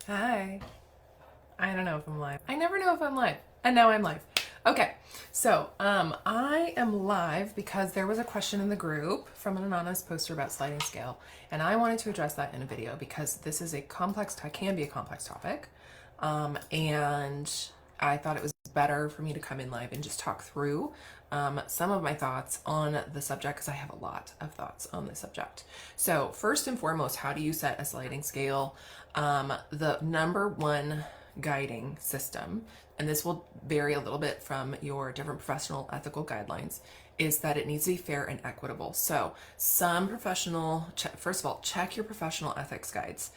Hi. I don't know if I'm live. I never know if I'm live. And now I'm live. Okay. So, I am live because there was a question in the group from an anonymous poster about sliding scale, and I wanted to address that in a video because this is a complex, can be a complex topic. And I thought it was better for me to come in live and just talk through some of my thoughts on the subject because I have a lot of thoughts on the subject. So first and foremost, how do you set a sliding scale? The number one guiding system, and this will vary a little bit from your different professional ethical guidelines, is that it needs to be fair and equitable. So some professional, first of all, check your professional ethics guides.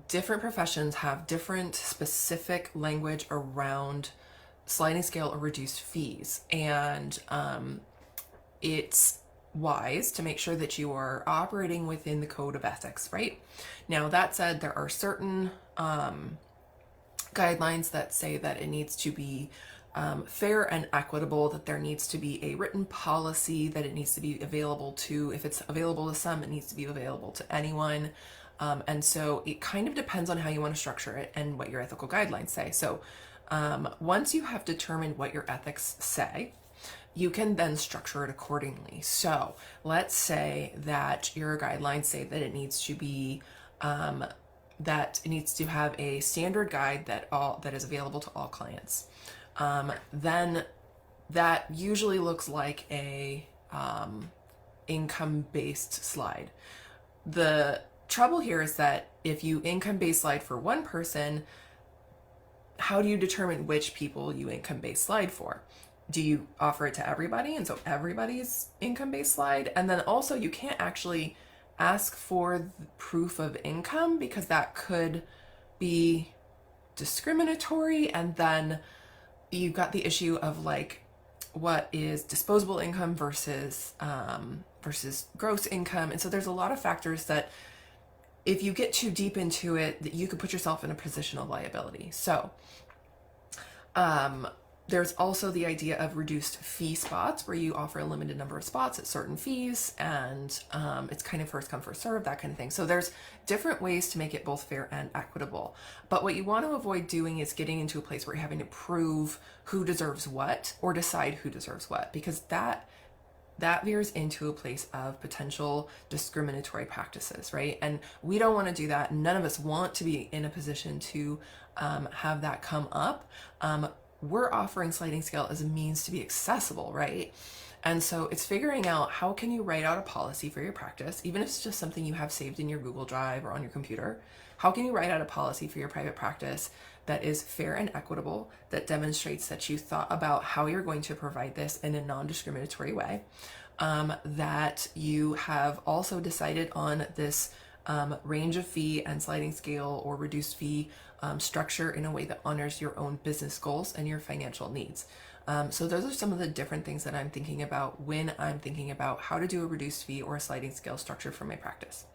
Different professions have different specific language around sliding scale or reduced fees. And it's wise to make sure that you are operating within the code of ethics, right? Now, that said, there are certain guidelines that say that it needs to be fair and equitable, that there needs to be a written policy, that it needs to be available to, if it's available to some, it needs to be available to anyone. And so it kind of depends on how you want to structure it and what your ethical guidelines say. So once you have determined what your ethics say, you can then structure it accordingly. So let's say that your guidelines say that it needs to be that it needs to have a standard guide that is available to all clients. Then that usually looks like a income-based slide. The trouble here is that if you income-based slide for one person, how do you determine which people you income-based slide for? Do you offer it to everybody, and so everybody's income-based slide? And then also you can't actually ask for proof of income because that could be discriminatory. And then you've got the issue of like, what is disposable income versus gross income. And so there's a lot of factors that if you get too deep into it, that you could put yourself in a position of liability. So there's also the idea of reduced fee spots where you offer a limited number of spots at certain fees, and it's kind of first come, first serve, that kind of thing. So there's different ways to make it both fair and equitable. But what you want to avoid doing is getting into a place where you're having to prove who deserves what or decide who deserves what, because that veers into a place of potential discriminatory practices, right? And we don't want to do that. None of us want to be in a position to have that come up. We're offering sliding scale as a means to be accessible, right? And so it's figuring out how can you write out a policy for your practice, even if it's just something you have saved in your Google Drive or on your computer. How can you write out a policy for your private practice that is fair and equitable, that demonstrates that you thought about how you're going to provide this in a non-discriminatory way, that you have also decided on this range of fee and sliding scale or reduced fee structure in a way that honors your own business goals and your financial needs. So those are some of the different things that I'm thinking about when I'm thinking about how to do a reduced fee or a sliding scale structure for my practice.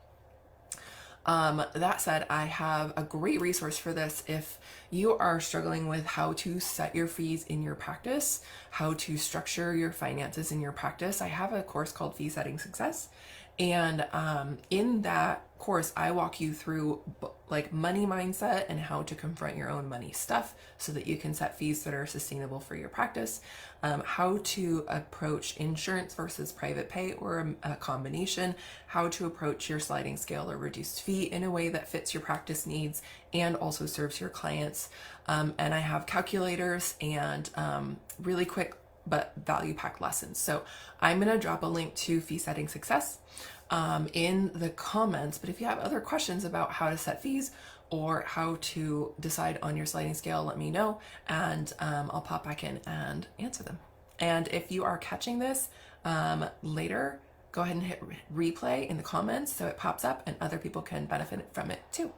That said, I have a great resource for this if you are struggling with how to set your fees in your practice, how to structure your finances in your practice. I have a course called Fee Setting Success. And in that course, I walk you through like money mindset and how to confront your own money stuff so that you can set fees that are sustainable for your practice, how to approach insurance versus private pay or a combination, how to approach your sliding scale or reduced fee in a way that fits your practice needs and also serves your clients. And I have calculators and really quick but value-packed lessons. So I'm going to drop a link to Fee Setting Success in the comments. But if you have other questions about how to set fees or how to decide on your sliding scale, let me know, and I'll pop back in and answer them. And if you are catching this later, go ahead and hit replay in the comments so it pops up and other people can benefit from it too.